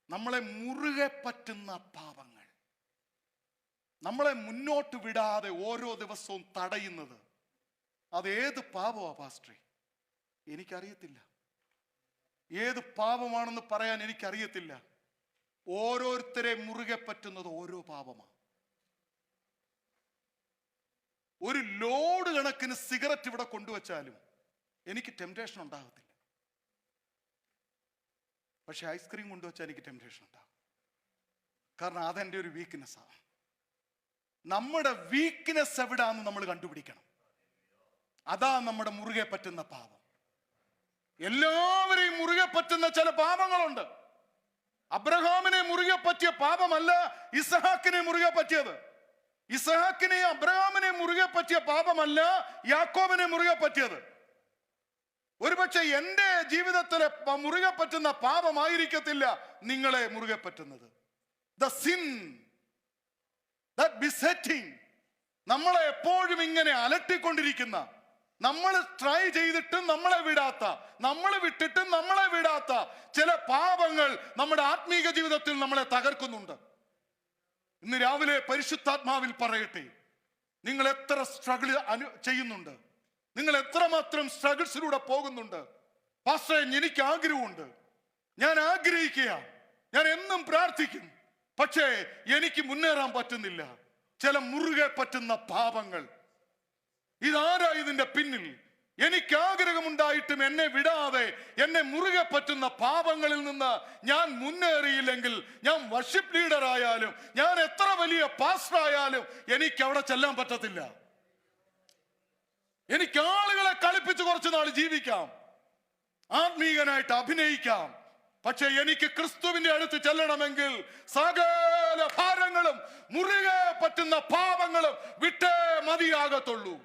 നമ്മളെ മുറുകെ പറ്റുന്ന പാപങ്ങൾ, നമ്മളെ മുന്നോട്ട് വിടാതെ ഓരോ ദിവസവും തടയുന്നത്, അതേത് പാപമാ പാസ്റ്ററെ? എനിക്കറിയത്തില്ല. ഏത് പാപമാണെന്ന് പറയാൻ എനിക്കറിയത്തില്ല. ഓരോരുത്തരെ മുറുകെ പറ്റുന്നത് ഓരോ പാപമാണ്. ഒരു ലോഡ് കണക്കിന് സിഗരറ്റ് ഇവിടെ കൊണ്ടുവച്ചാലും എനിക്ക് ടെംപ്ടേഷൻ ഉണ്ടാകത്തില്ല. പക്ഷെ ഐസ്ക്രീം കൊണ്ടുവച്ചാൽ എനിക്ക് ടെംപ്ടേഷൻ ഉണ്ടാകും. കാരണം അതെൻ്റെ ഒരു വീക്ക്നെസ്സാണ്. നമ്മുടെ വീക്ക്നെസ് എവിടാന്ന് നമ്മൾ കണ്ടുപിടിക്കണം. അതാ നമ്മുടെ മുറുകെ പറ്റുന്ന പാപം. എല്ലാവരെയും മുറുകെ പറ്റുന്ന ചില പാപങ്ങളുണ്ട്. അബ്രഹാമിനെ മുറുകെ പറ്റിയ പാപമല്ല ഇസഹാക്കിനെ മുറുകെ പറ്റിയത്. ഇസഹാക്കിനെ അബ്രഹാമിനെ മുറുകെ പറ്റിയ പാപമല്ല യാക്കോബിനെ മുറുകെ പറ്റിയത്. ഒരുപക്ഷെ എൻ്റെ ജീവിതത്തിലെ മുറുകെ പറ്റുന്ന പാപമായിരിക്കത്തില്ല നിങ്ങളെ മുറുകെ പറ്റുന്നത്. ദ സിൻ ദാറ്റ് ബിസെറ്റിംഗ്, നമ്മളെ എപ്പോഴും ഇങ്ങനെ അലട്ടിക്കൊണ്ടിരിക്കുന്ന, നമ്മൾ ട്രൈ ചെയ്തിട്ടും നമ്മളെ വിടാത്ത, നമ്മൾ വിട്ടിട്ടും നമ്മളെ വിടാത്ത ചില പാപങ്ങൾ നമ്മുടെ ആത്മീക ജീവിതത്തിൽ നമ്മളെ തകർക്കുന്നുണ്ട്. ഇന്ന് രാവിലെ പരിശുദ്ധാത്മാവിൽ പറയട്ടെ, നിങ്ങൾ എത്ര സ്ട്രഗിൾ ചെയ്യുന്നുണ്ട്, നിങ്ങൾ എത്രമാത്രം സ്ട്രഗിൾസിലൂടെ പോകുന്നുണ്ട്. പാസ്റ്ററെ, എനിക്ക് ആഗ്രഹമുണ്ട്, ഞാൻ ആഗ്രഹിക്കുക, ഞാൻ എന്നും പ്രാർത്ഥിക്കും, പക്ഷേ എനിക്ക് മുന്നേറാൻ പറ്റുന്നില്ല. ചില മുറുകെ പറ്റുന്ന പാപങ്ങൾ. ഇതാരാ ഇതിന്റെ പിന്നിൽ? എനിക്ക് ആഗ്രഹമുണ്ടായിട്ടും എന്നെ വിടാതെ എന്നെ മുറുകെ പറ്റുന്ന പാപങ്ങളിൽ നിന്ന് ഞാൻ മുന്നേറിയില്ലെങ്കിൽ, ഞാൻ വർഷിപ്പ് ലീഡർ ആയാലും, ഞാൻ എത്ര വലിയ പാസ്റ്റർ ആയാലും എനിക്ക് അവിടെ ചെല്ലാൻ പറ്റത്തില്ല. എനിക്ക് ആളുകളെ കളിപ്പിച്ച് കുറച്ചു നാൾ ജീവിക്കാം, ആത്മീകനായിട്ട് അഭിനയിക്കാം, പക്ഷെ എനിക്ക് ക്രിസ്തുവിന്റെ അടുത്ത് ചെല്ലണമെങ്കിൽ സകല ഭാരങ്ങളും മുറുകെ പറ്റുന്ന പാപങ്ങളും വിട്ടേ മതിയാകത്തുള്ളൂ.